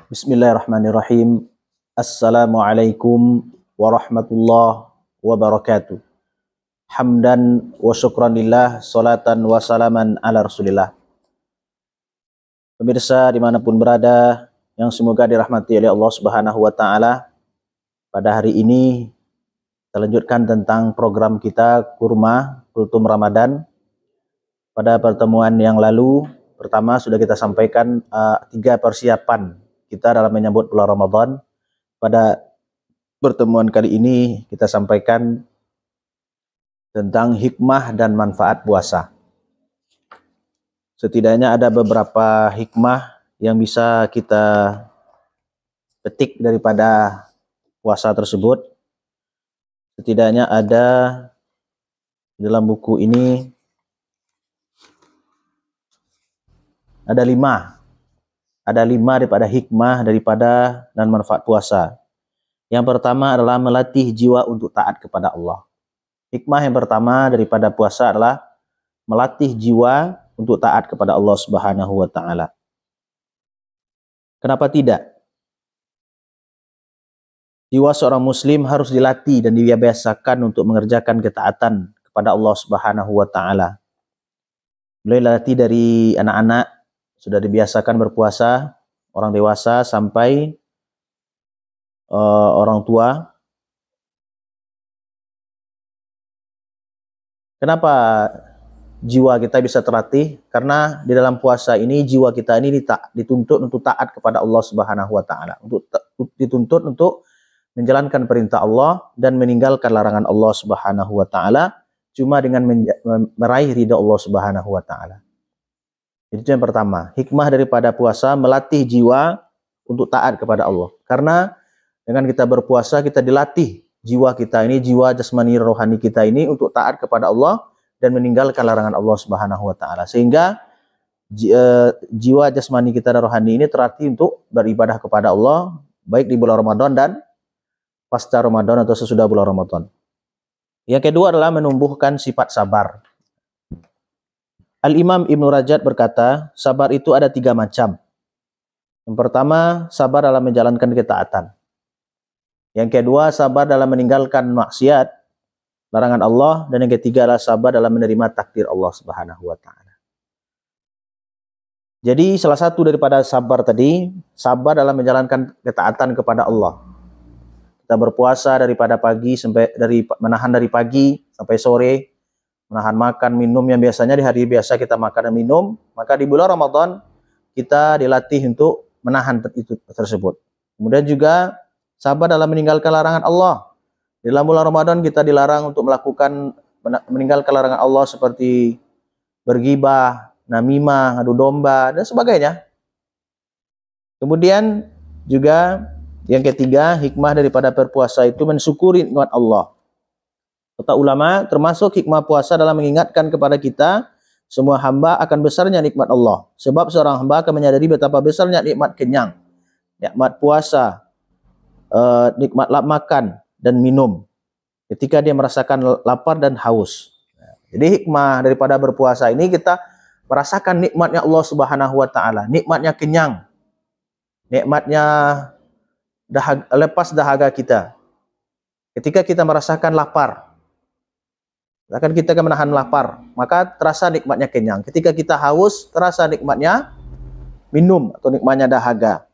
Bismillahirrahmanirrahim. Assalamualaikum warahmatullahi wabarakatuh. Hamdan wa syukran lillah, salatan wa salaman ala rasulillah. Pemirsa dimanapun berada, yang semoga dirahmati oleh Allah Subhanahu wa Ta'ala, pada hari ini kita lanjutkan tentang program kita Kurma Kultum Ramadan. Pada pertemuan yang lalu, pertama sudah kita sampaikan 3 persiapan kita dalam menyambut bulan Ramadan. Pada pertemuan kali ini kita sampaikan tentang hikmah dan manfaat puasa. Setidaknya ada beberapa hikmah yang bisa kita petik daripada puasa tersebut. Setidaknya ada dalam buku ini ada 5 daripada hikmah daripada dan manfaat puasa. Yang pertama adalah melatih jiwa untuk taat kepada Allah. Hikmah yang pertama daripada puasa adalah melatih jiwa untuk taat kepada Allah Subhanahu wa Ta'ala. Kenapa tidak? Jiwa seorang muslim harus dilatih dan dibiasakan untuk mengerjakan ketaatan kepada Allah Subhanahu wa Ta'ala. Mulai latih dari anak-anak, sudah dibiasakan berpuasa, orang dewasa sampai orang tua. Kenapa jiwa kita bisa terlatih? Karena di dalam puasa ini jiwa kita ini dituntut untuk taat kepada Allah Subhanahu wa Ta'ala, dituntut untuk menjalankan perintah Allah dan meninggalkan larangan Allah Subhanahu wa Ta'ala cuma dengan meraih ridha Allah Subhanahu wa Ta'ala. Itu yang pertama, hikmah daripada puasa melatih jiwa untuk taat kepada Allah. Karena dengan kita berpuasa kita dilatih jiwa kita ini, jiwa jasmani rohani kita ini untuk taat kepada Allah dan meninggalkan larangan Allah Subhanahu wa Ta'ala. Sehingga jiwa jasmani kita dan rohani ini terlatih untuk beribadah kepada Allah baik di bulan Ramadan dan pasca Ramadan atau sesudah bulan Ramadan. Yang kedua adalah menumbuhkan sifat sabar. Al-Imam Ibnu Rajab berkata, sabar itu ada 3 macam. Yang pertama, sabar dalam menjalankan ketaatan. Yang kedua, sabar dalam meninggalkan maksiat, larangan Allah. Dan yang ketiga adalah sabar dalam menerima takdir Allah Subhanahu wa Ta'ala. Jadi salah satu daripada sabar tadi, sabar dalam menjalankan ketaatan kepada Allah. Kita berpuasa menahan dari pagi sampai sore, menahan makan minum yang biasanya di hari biasa kita makan dan minum, maka di bulan Ramadan kita dilatih untuk menahan itu tersebut. Kemudian juga sabar dalam meninggalkan larangan Allah. Di dalam bulan Ramadan kita dilarang untuk meninggalkan larangan Allah seperti bergibah, namimah, adu domba dan sebagainya. Kemudian juga yang ketiga, hikmah daripada berpuasa itu mensyukuri nikmat Allah. Kata ulama, termasuk hikmah puasa dalam mengingatkan kepada kita, semua hamba akan besarnya nikmat Allah. Sebab seorang hamba akan menyadari betapa besarnya nikmat kenyang, nikmat puasa, nikmat makan dan minum ketika dia merasakan lapar dan haus. Jadi hikmah daripada berpuasa ini kita merasakan nikmatnya Allah Subhanahu wa Ta'ala, nikmatnya kenyang, nikmatnya lepas dahaga kita. Ketika kita merasakan lapar, akan kita akan menahan lapar, maka terasa nikmatnya kenyang. Ketika kita haus, terasa nikmatnya minum atau nikmatnya dahaga.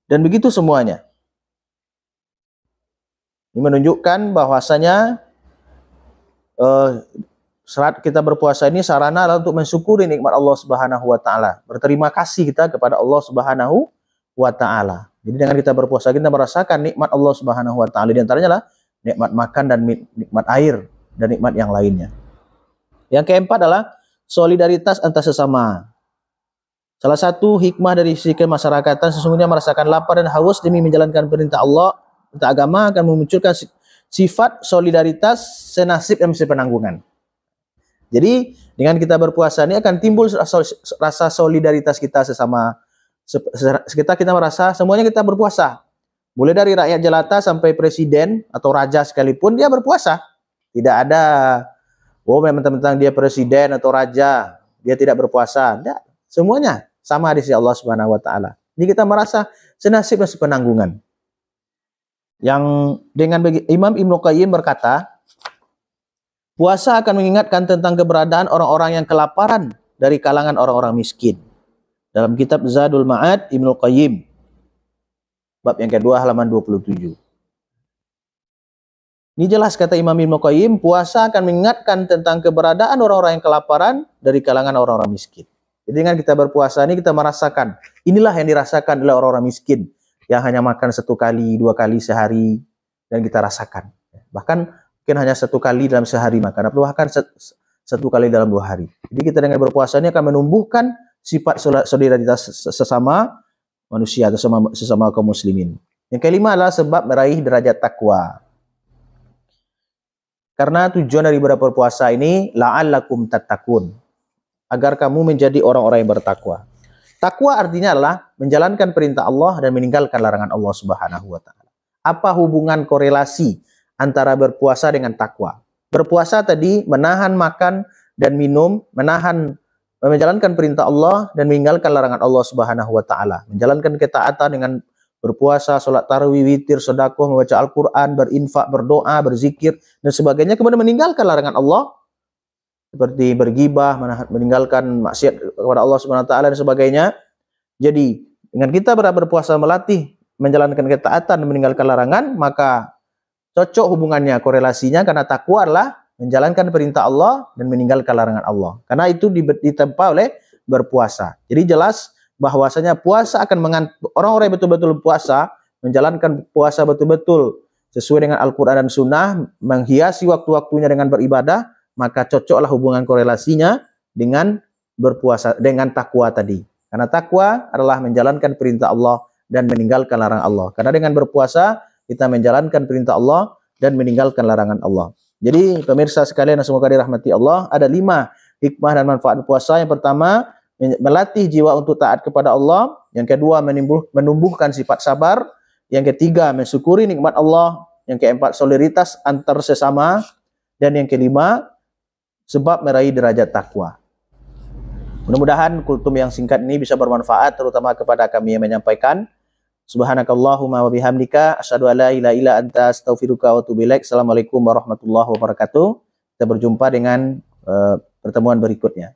Dan begitu semuanya. Ini menunjukkan bahwasanya saat kita berpuasa ini sarana adalah untuk mensyukuri nikmat Allah Subhanahu wa Ta'ala. Berterima kasih kita kepada Allah Subhanahu wa Ta'ala. Jadi dengan kita berpuasa kita merasakan nikmat Allah Subhanahu wa Ta'ala. Di antaranya adalah nikmat makan dan nikmat air dan nikmat yang lainnya. Yang keempat adalah solidaritas antar sesama. Salah satu hikmah dari sisi kemasyarakatan sesungguhnya merasakan lapar dan haus demi menjalankan perintah Allah, perintah agama akan memunculkan sifat solidaritas senasib dan sepenanggungan. Jadi dengan kita berpuasa ini akan timbul rasa solidaritas kita sesama. Kita merasa semuanya kita berpuasa. Mulai dari rakyat jelata sampai presiden atau raja sekalipun dia berpuasa. Tidak ada Oh, mentang-mentang dia presiden atau raja, dia tidak berpuasa. Tidak, semuanya sama di sisi Allah Subhanahu wa taala. Jadi kita merasa senasib dan sepenanggungan. Yang dengan Imam Ibnu Qayyim berkata, puasa akan mengingatkan tentang keberadaan orang-orang yang kelaparan dari kalangan orang-orang miskin. Dalam kitab Zadul Ma'ad Ibnu Qayyim, bab yang kedua halaman 27. Ini jelas kata Imam Ibnu Qayyim, puasa akan mengingatkan tentang keberadaan orang-orang yang kelaparan dari kalangan orang-orang miskin. Jadi dengan kita berpuasa ini kita merasakan, inilah yang dirasakan oleh orang-orang miskin yang hanya makan 1 kali, 2 kali sehari, dan kita rasakan. Bahkan mungkin hanya 1 kali dalam sehari makan, atau bahkan 1 kali dalam 2 hari. Jadi kita dengan berpuasa ini akan menumbuhkan sifat solidaritas sesama manusia atau sesama kaum muslimin. Yang kelima adalah sebab meraih derajat takwa. Karena tujuan dari berpuasa ini la'allakum tattaqun, agar kamu menjadi orang-orang yang bertakwa. Takwa artinya adalah menjalankan perintah Allah dan meninggalkan larangan Allah Subhanahu wa taala. Apa hubungan korelasi antara berpuasa dengan takwa? Berpuasa tadi menahan makan dan minum, menjalankan perintah Allah dan meninggalkan larangan Allah Subhanahu wa taala. Menjalankan ketaatan dengan berpuasa, sholat tarawih, witir, sedekah, membaca Al-Qur'an, berinfak, berdoa, berzikir dan sebagainya, kemudian meninggalkan larangan Allah seperti bergibah, meninggalkan maksiat kepada Allah Subhanahu wa taala dan sebagainya. Jadi, dengan kita berpuasa melatih menjalankan ketaatan dan meninggalkan larangan, maka cocok hubungannya, korelasinya, karena takwa adalah menjalankan perintah Allah dan meninggalkan larangan Allah. Karena itu ditempa oleh berpuasa. Jadi jelas bahwasanya puasa akan orang-orang yang betul-betul puasa, menjalankan puasa betul-betul sesuai dengan Al-Qur'an dan Sunnah, menghiasi waktu-waktunya dengan beribadah, maka cocoklah hubungan korelasinya dengan berpuasa, dengan takwa tadi. Karena takwa adalah menjalankan perintah Allah dan meninggalkan larangan Allah. Karena dengan berpuasa, kita menjalankan perintah Allah dan meninggalkan larangan Allah. Jadi pemirsa sekalian yang semoga dirahmati Allah, ada 5 hikmah dan manfaat puasa. Yang pertama, melatih jiwa untuk taat kepada Allah. Yang kedua, menumbuhkan sifat sabar. Yang ketiga, mensyukuri nikmat Allah. Yang keempat, solidaritas antar sesama. Dan yang kelima, sebab meraih derajat takwa. Mudah-mudahan kultum yang singkat ini bisa bermanfaat, terutama kepada kami yang menyampaikan. Subhanakallahumma wa bihamdika asyhadu an la ilaha illa anta astaghfiruka wa atubu ilaik. Assalamualaikum warahmatullahi wabarakatuh. Kita berjumpa dengan pertemuan berikutnya.